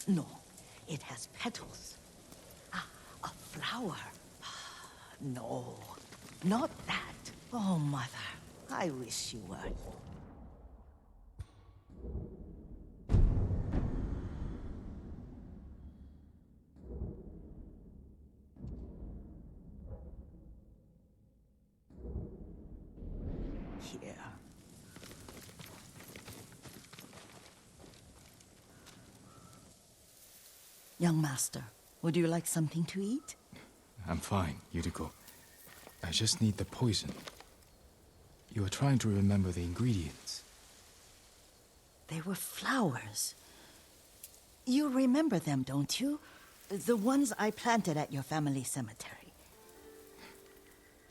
No, it has petals. Ah, a flower. No, not that. Oh, Mother, I wish you were. Here. Young master, would you like something to eat? I'm fine, Yuriko. I just need the poison. You are trying to remember the ingredients. They were flowers. You remember them, don't you? The ones I planted at your family cemetery.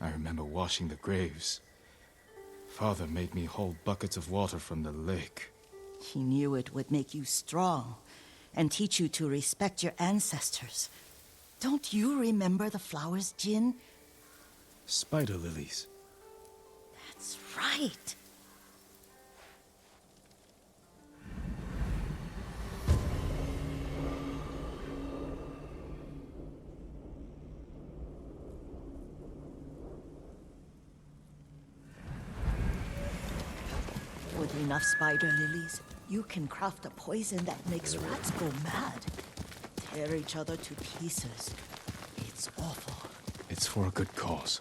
I remember washing the graves. Father made me hold buckets of water from the lake. He knew it would make you strong and teach you to respect your ancestors. Don't you remember the flowers, Jin? Spider lilies. That's right. With enough spider lilies, you can craft a poison that makes rats go mad. Tear each other to pieces. It's awful. It's for a good cause.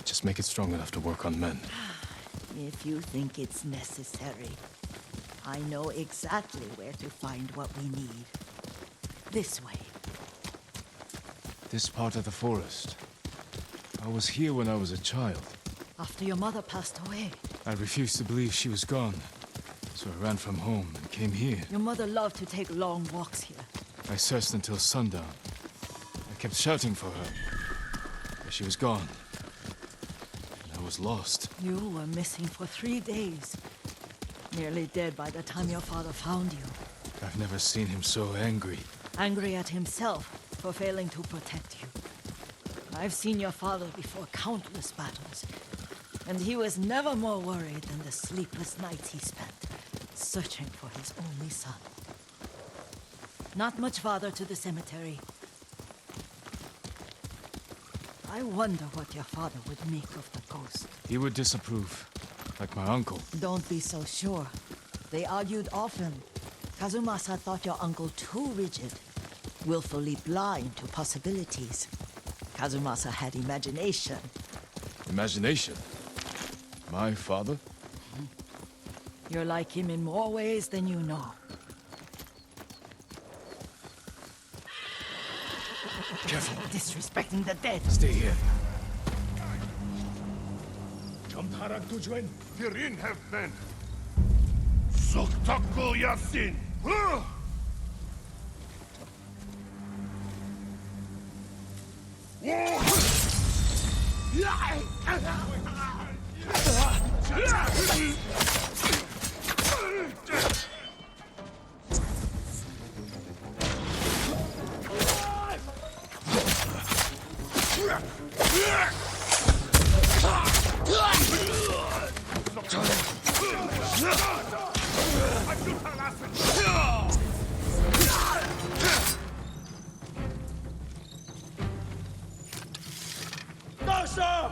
Just make it strong enough to work on men. If you think it's necessary, I know exactly where to find what we need. This way. This part of the forest. I was here when I was a child. After your mother passed away. I refused to believe she was gone. So I ran from home and came here. Your mother loved to take long walks here. I searched until sundown. I kept shouting for her. But she was gone. And I was lost. You were missing for 3 days. Nearly dead by the time your father found you. I've never seen him so angry. Angry at himself for failing to protect you. I've seen your father before countless battles. And he was never more worried than the sleepless nights he spent searching for his only son. Not much farther to the cemetery. I wonder what your father would make of the ghost. He would disapprove, like my uncle. Don't be so sure. They argued often. Kazumasa thought your uncle too rigid, willfully blind to possibilities. Kazumasa had imagination. Imagination? My father? You're like him in more ways than you know. Careful. Disrespecting the dead. Stay here. Kamtarak tujuan. Hierin have men. Soktakul Yasin. Dasha!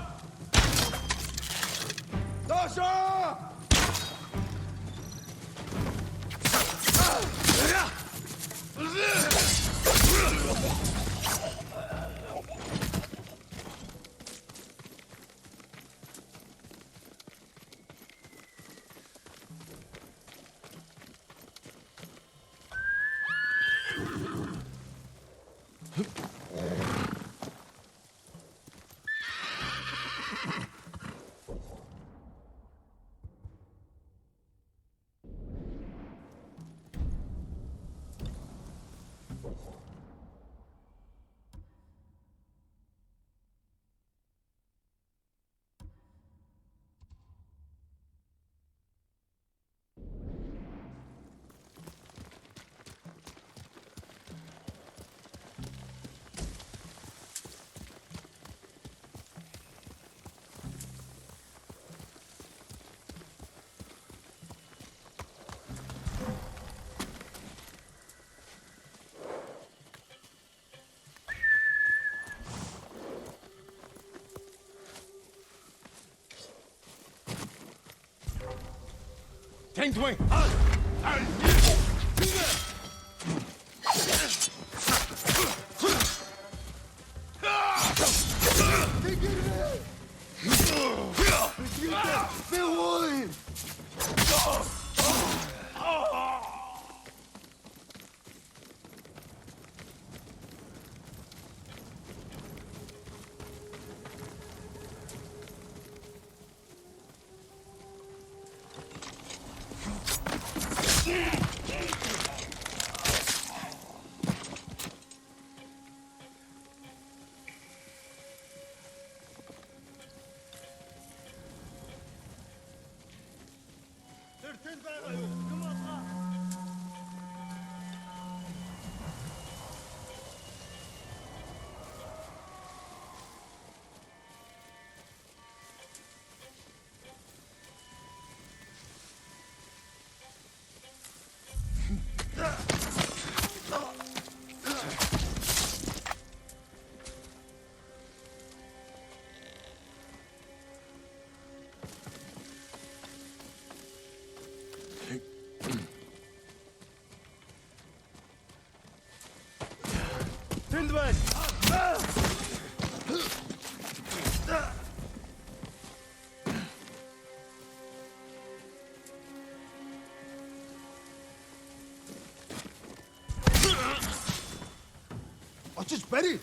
Dasha! Thanh Thuy! Tindwen! Açış beri.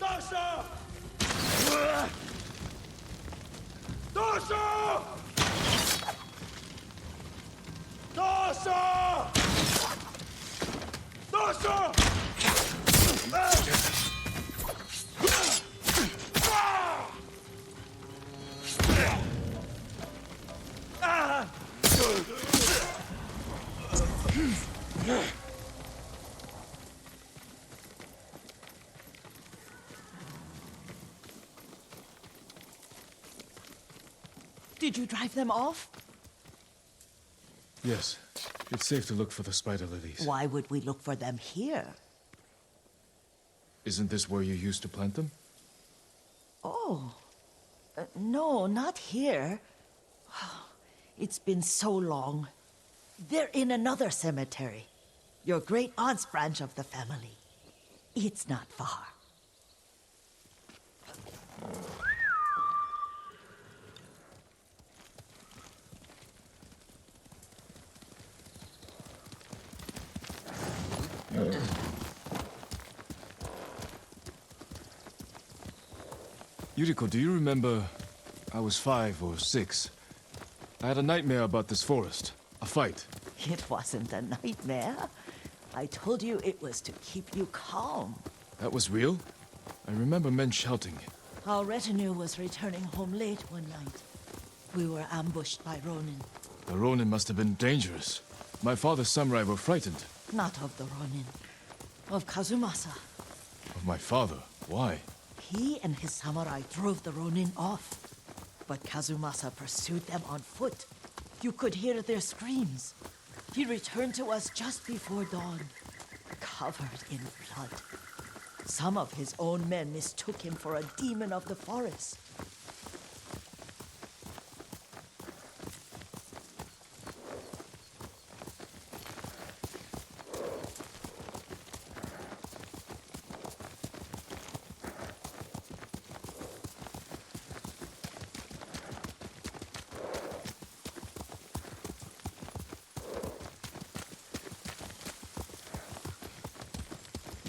Dasha! Dasha! Dasha! Dasha! Did you drive them off? Yes. It's safe to look for the spider lilies. Why would we look for them here? Isn't this where you used to plant them? Oh. No, not here. It's been so long. They're in another cemetery. Your great aunt's branch of the family. It's not far. Yuriko, do you remember... I was 5 or 6. I had a nightmare about this forest. A fight. It wasn't a nightmare. I told you it was to keep you calm. That was real? I remember men shouting. Our retinue was returning home late one night. We were ambushed by Ronin. The Ronin must have been dangerous. My father's samurai were frightened. Not of the Ronin. Of Kazumasa. Of my father? Why? He and his samurai drove the Ronin off. But Kazumasa pursued them on foot. You could hear their screams. He returned to us just before dawn, covered in blood. Some of his own men mistook him for a demon of the forest.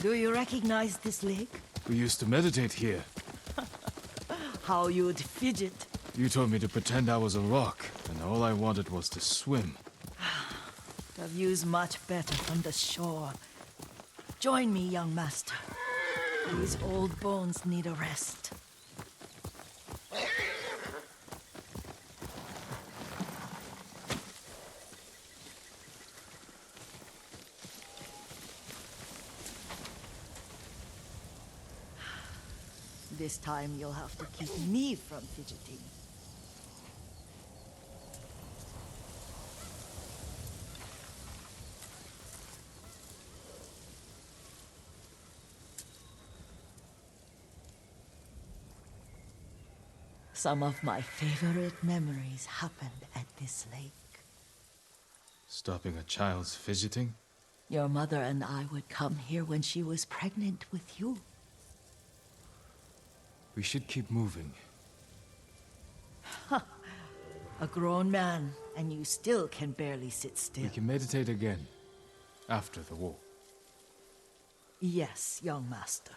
Do you recognize this lake? We used to meditate here. How you'd fidget. You told me to pretend I was a rock, and all I wanted was to swim. The view's much better from the shore. Join me, young master. These old bones need a rest. This time you'll have to keep me from fidgeting. Some of my favorite memories happened at this lake. Stopping a child's fidgeting? Your mother and I would come here when she was pregnant with you. We should keep moving. A grown man, and you still can barely sit still. We can meditate again. After the war. Yes, young master.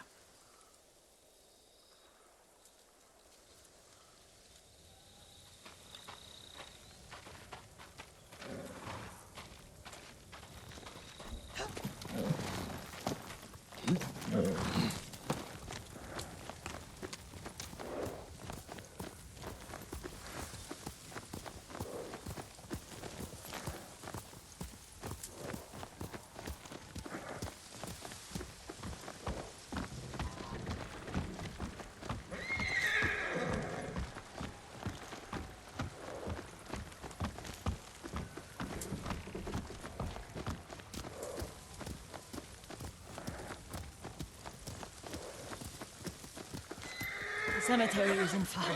The cemetery isn't far.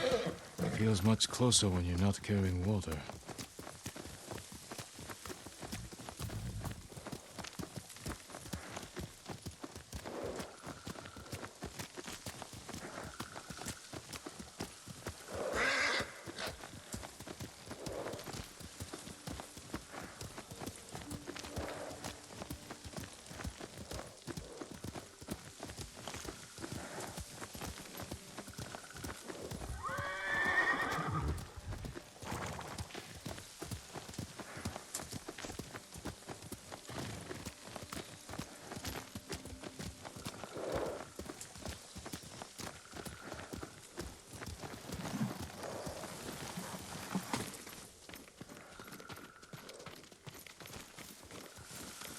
It feels much closer when you're not carrying water.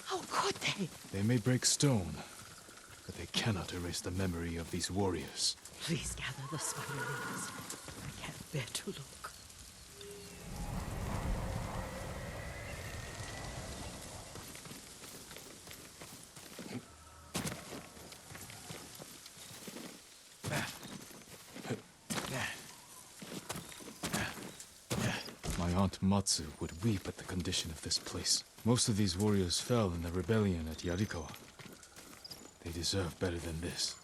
How could they? They may break stone, but they cannot erase the memory of these warriors. Please gather the spider leaves. I can't bear to look. My aunt Matsu would weep at the condition of this place. Most of these warriors fell in the rebellion at Yarikawa. They deserve better than this.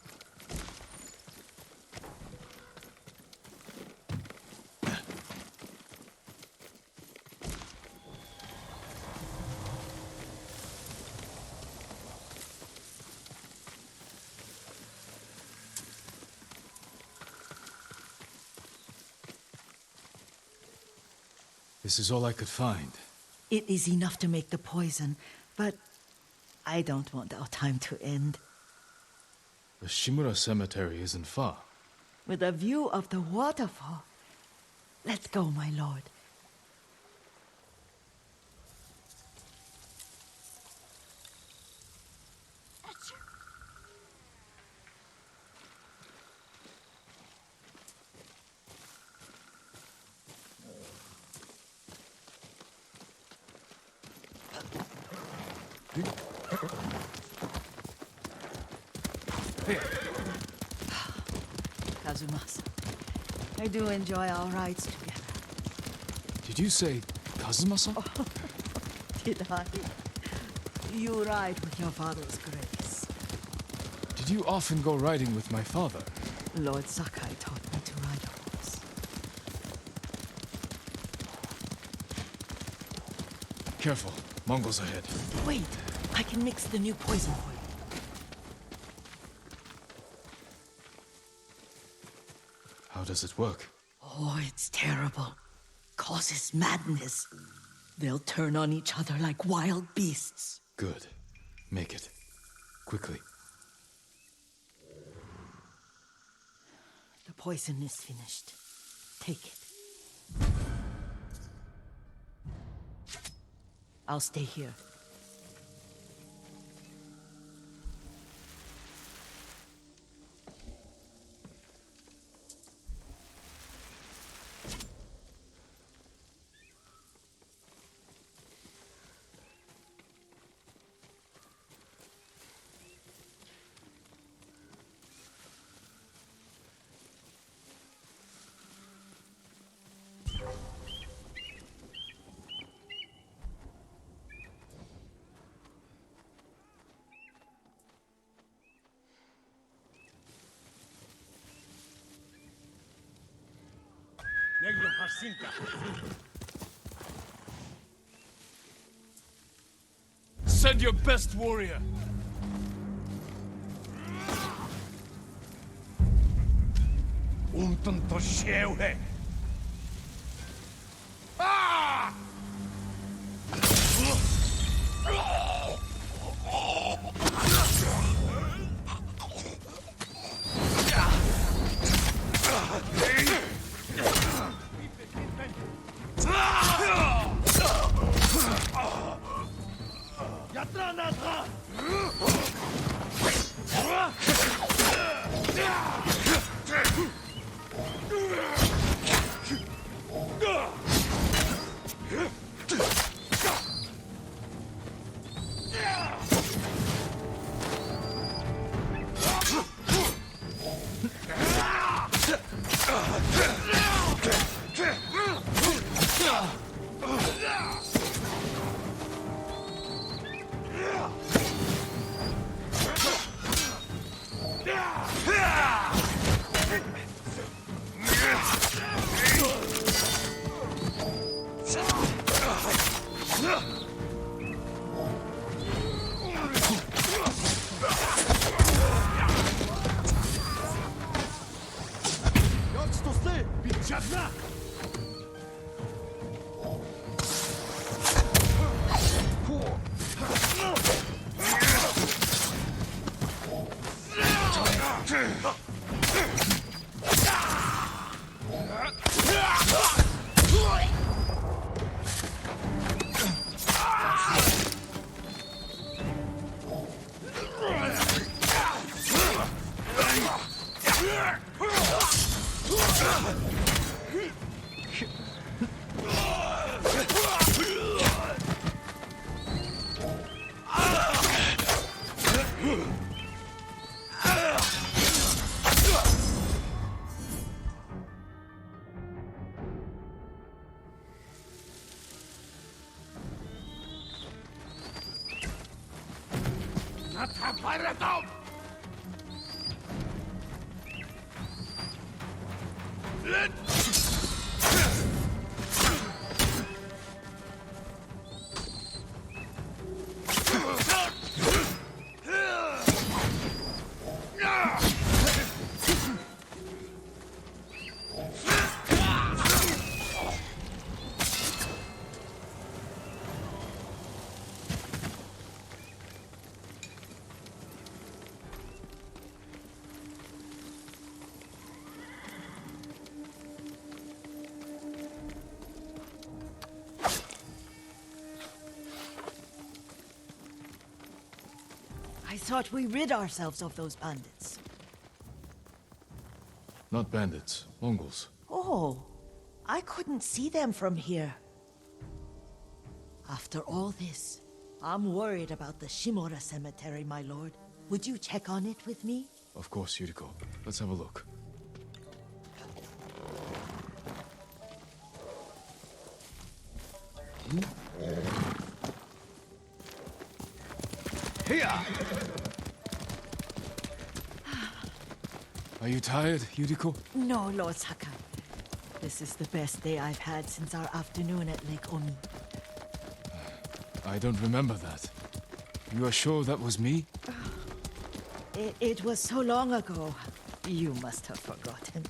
This is all I could find. It is enough to make the poison, but I don't want our time to end. The Shimura Cemetery isn't far. With a view of the waterfall. Let's go, my lord. Kazumasa, I do enjoy our rides together. Did you say Kazuma-san? Did I? You ride with your father's grace. Did you often go riding with my father? Lord Sakai taught me to ride a horse. Careful, Mongols ahead. Wait, I can mix the new poison for you. How does it work? Oh, it's terrible. Causes madness. They'll turn on each other like wild beasts. Good. Make it. Quickly. The poison is finished. Take it. I'll stay here. Negro Jacinta. Send your best warrior! Untun to sieuhe. Ah! I thought we rid ourselves of those bandits. Not bandits, Mongols. Oh, I couldn't see them from here. After all this, I'm worried about the Shimura cemetery, my lord. Would you check on it with me? Of course, Yuriko. Let's have a look. Are you tired, Yuriko? No, Lord Sakai. This is the best day I've had since our afternoon at Lake Oni. I don't remember that. You are sure that was me? It was so long ago. You must have forgotten.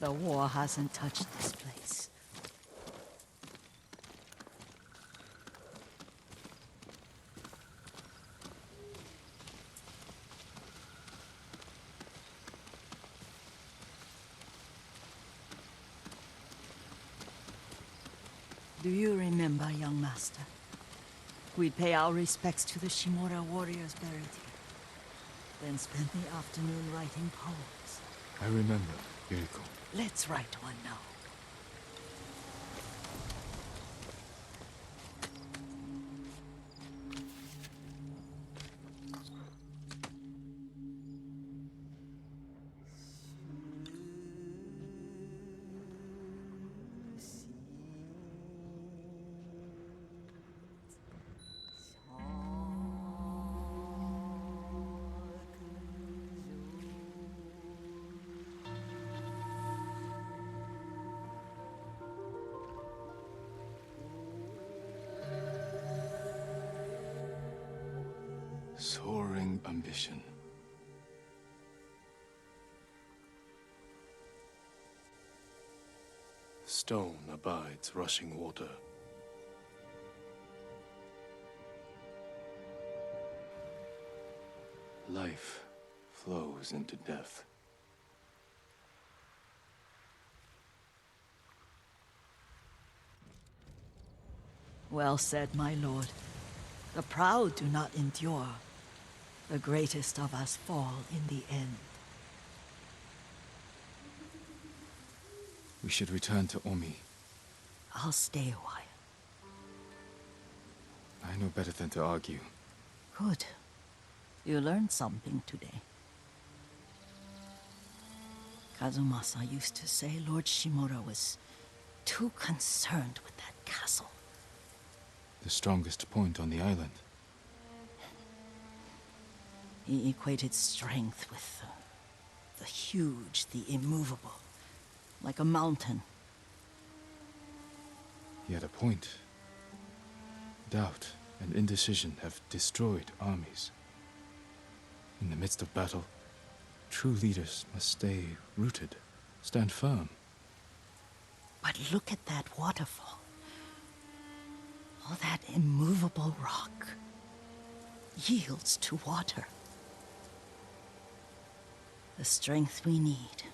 The war hasn't touched this place. Do you remember, young master? We'd pay our respects to the Shimura warriors buried here, then spend the afternoon writing poems. I remember, Yuriko. Let's write one now. Soaring ambition. Stone abides rushing water. Life flows into death. Well said, my lord. The proud do not endure. The greatest of us fall in the end. We should return to Omi. I'll stay a while. I know better than to argue. Good. You learned something today. Kazumasa used to say Lord Shimura was too concerned with that castle. The strongest point on the island. He equated strength with the huge, the immovable, like a mountain. He had a point. Doubt and indecision have destroyed armies. In the midst of battle, true leaders must stay rooted, stand firm. But look at that waterfall. All that immovable rock yields to water. The strength we need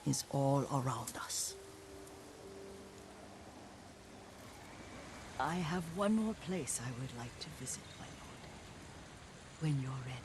is all around us. I have one more place I would like to visit, my lord. When you're ready.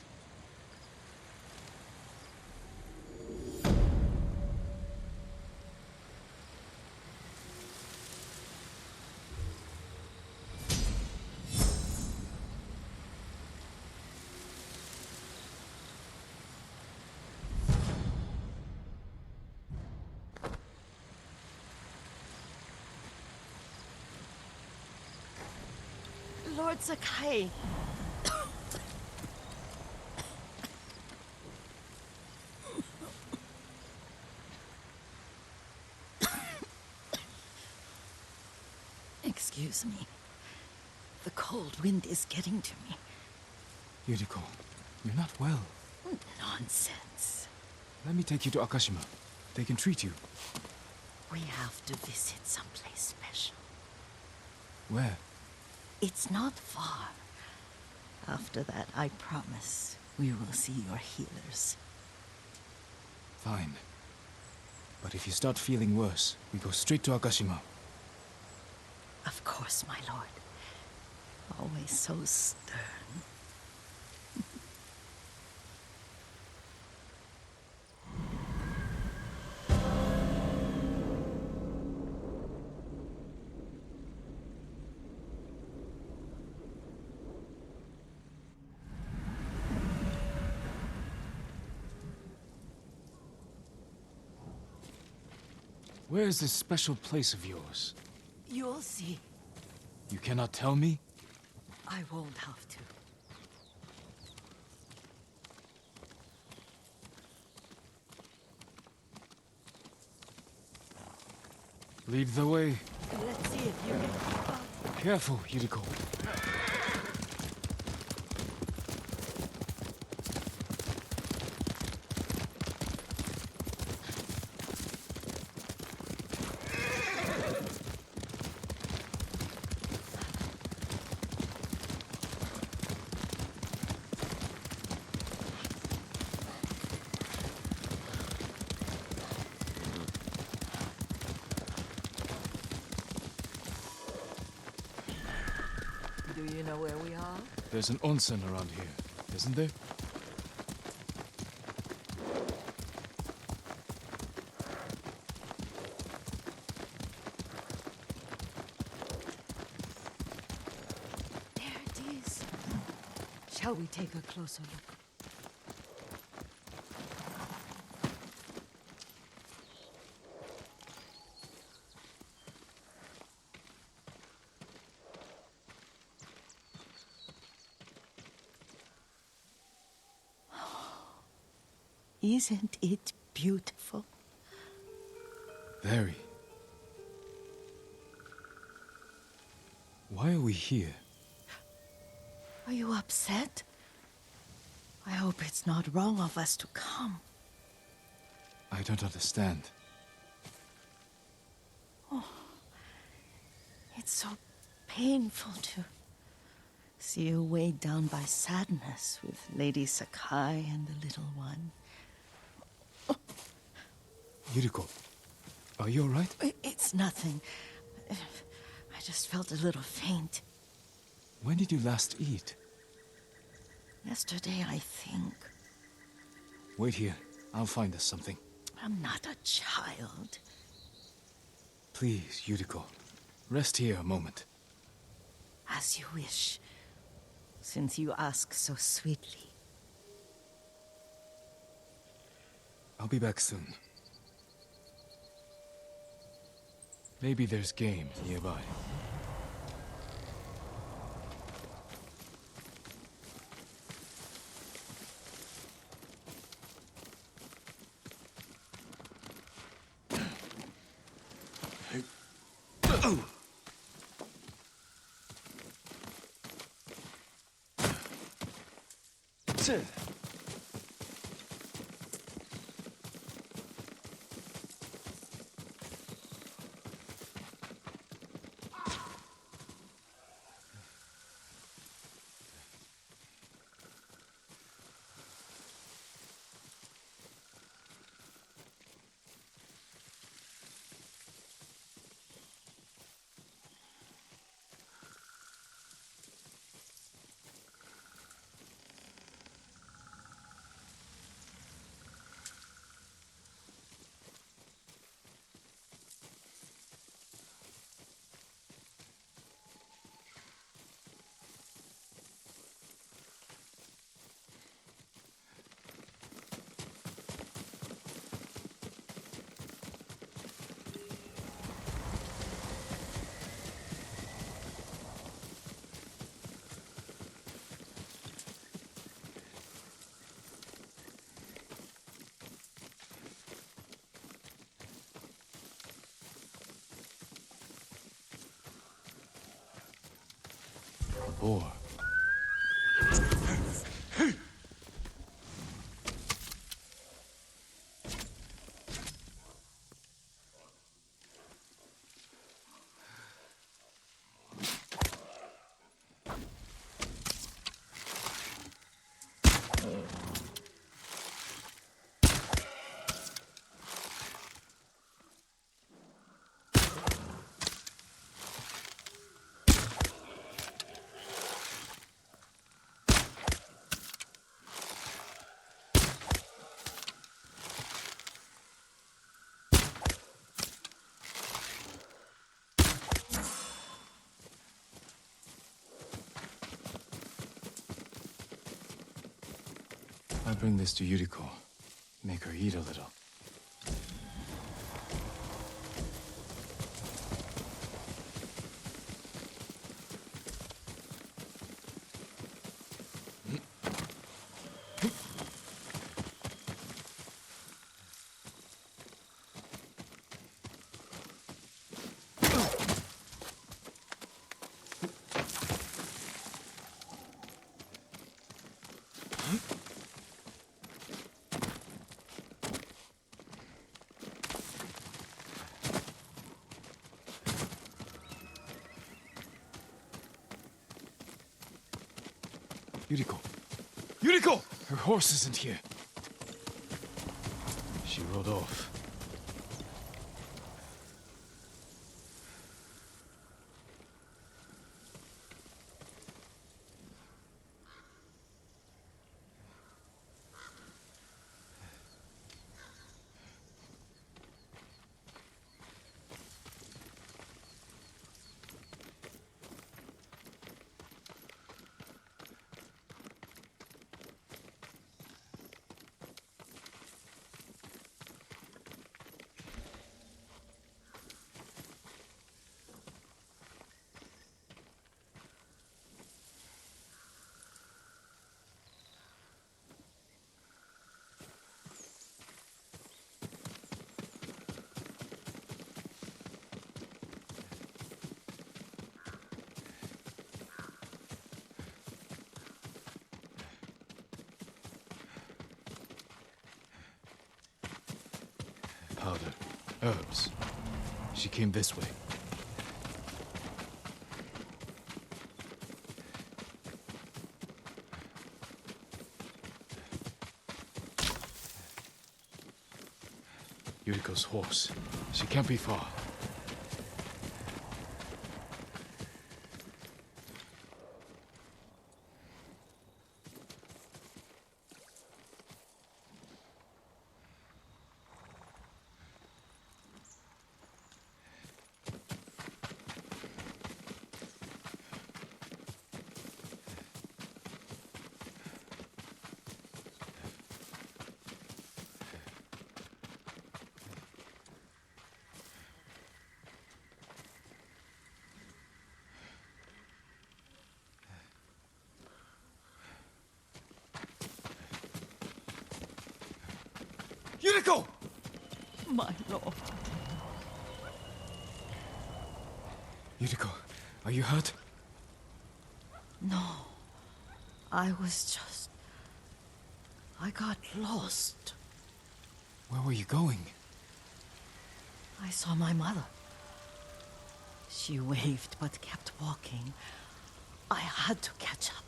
Lord Sakai. Excuse me. The cold wind is getting to me. Yuriko, you're not well. Nonsense. Let me take you to Akashima. They can treat you. We have to visit someplace special. Where? It's not far. After that, I promise, we will see your healers. Fine. But if you start feeling worse, we go straight to Akashima. Of course, my lord. Always so stern. Where is this special place of yours? You'll see. You cannot tell me? I won't have to. Lead the way. Let's see if you can... Careful, Yuriko. Do you know where we are? There's an onsen around here, isn't there? There it is. Shall we take a closer look? Isn't it beautiful? Very. Why are we here? Are you upset? I hope it's not wrong of us to come. I don't understand. It's so painful to see you weighed down by sadness with Lady Sakai and the little one. Yuriko, are you alright? It's nothing. I just felt a little faint. When did you last eat? Yesterday, I think. Wait here. I'll find us something. I'm not a child. Please, Yuriko. Rest here a moment. As you wish, since you ask so sweetly. I'll be back soon. Maybe there's game nearby. Boar. I'll bring this to Yuriko. Make her eat a little. Yuriko! Yuriko! Her horse isn't here. She rode off. powder, herbs. She came this way. Yuriko's horse. She can't be far. Yuriko! My lord. Yuriko, are you hurt? No. I got lost. Where were you going? I saw my mother. She waved but kept walking. I had to catch up.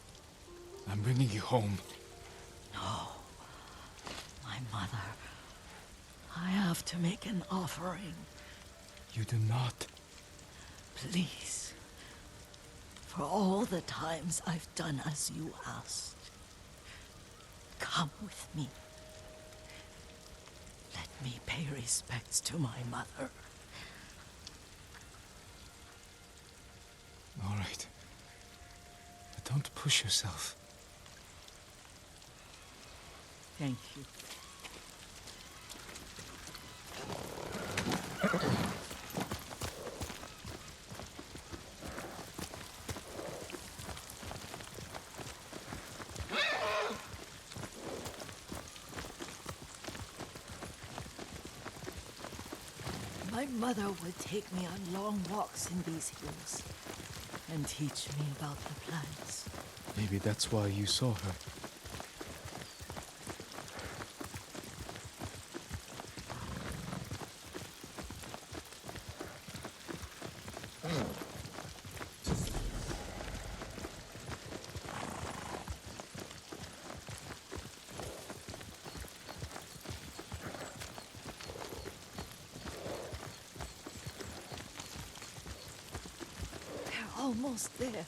I'm bringing you home. No. My mother. I have to make an offering. You do not. Please. For all the times I've done as you asked. Come with me. Let me pay respects to my mother. All right. But don't push yourself. Thank you. My mother would take me on long walks in these hills and teach me about the plants. Maybe that's why you saw her. They're almost there.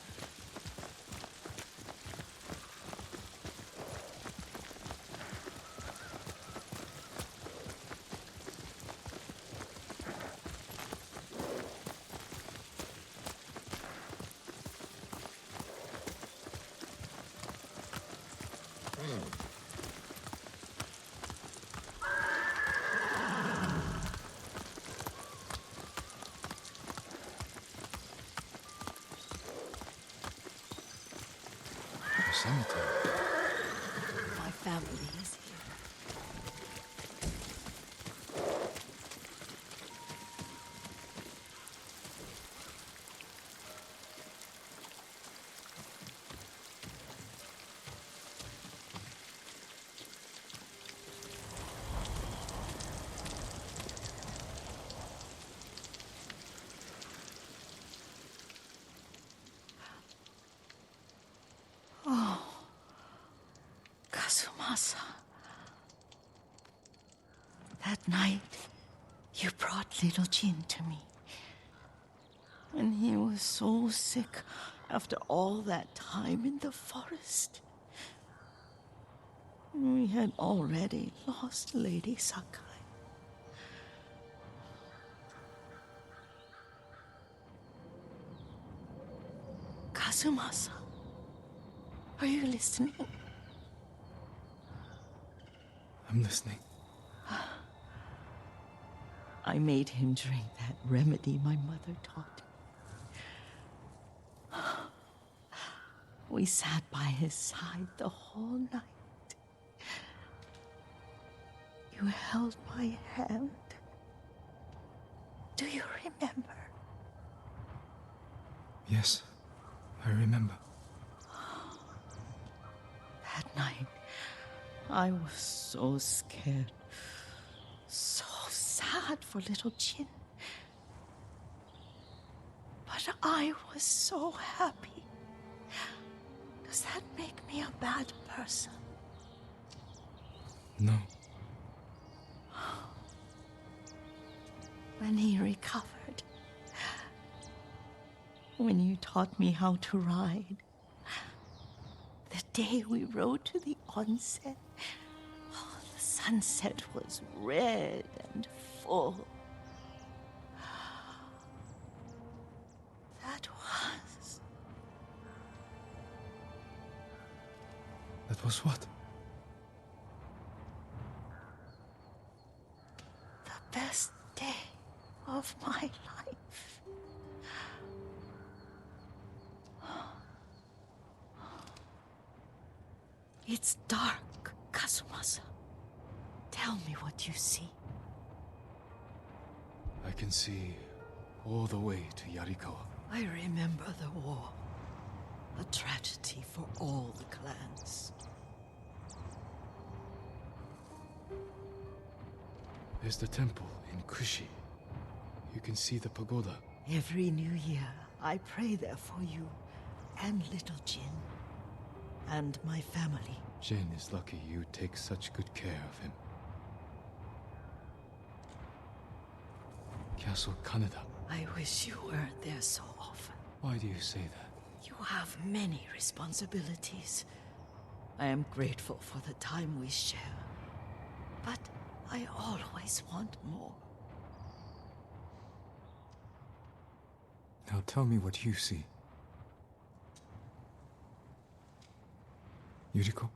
Cemetery. My family is here. Kazumasa. That night, you brought little Jin to me. And he was so sick after all that time in the forest. We had already lost Lady Sakai. Kazumasa, are you listening? I'm listening. I made him drink that remedy my mother taught me. We sat by his side the whole night. You held my hand. Do you remember? Yes, I remember. That night, I was so scared, so sad. sad for little Jin. But I was so happy. Does that make me a bad person? No. When he recovered, when you taught me how to ride, the day we rode to the onsen, oh, the sunset was red and full. That was what? The best day of my life. It's dark, Kazumasa. Tell me what you see. I can see all the way to Yarikawa. I remember the war. A tragedy for all the clans. There's the temple in Kushi. You can see the pagoda. Every new year, I pray there for you and little Jin and my family. Jin is lucky you take such good care of him. Castle Kaneda. I wish you weren't there so often. Why do you say that? You have many responsibilities. I am grateful for the time we share, but I always want more. Now tell me what you see. Yuriko?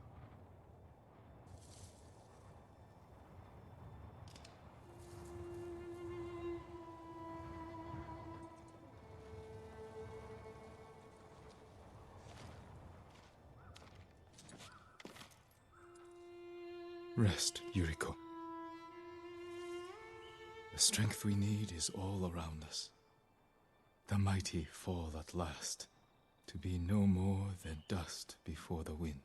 Rest, Yuriko. The strength we need is all around us. The mighty fall at last, to be no more than dust before the wind.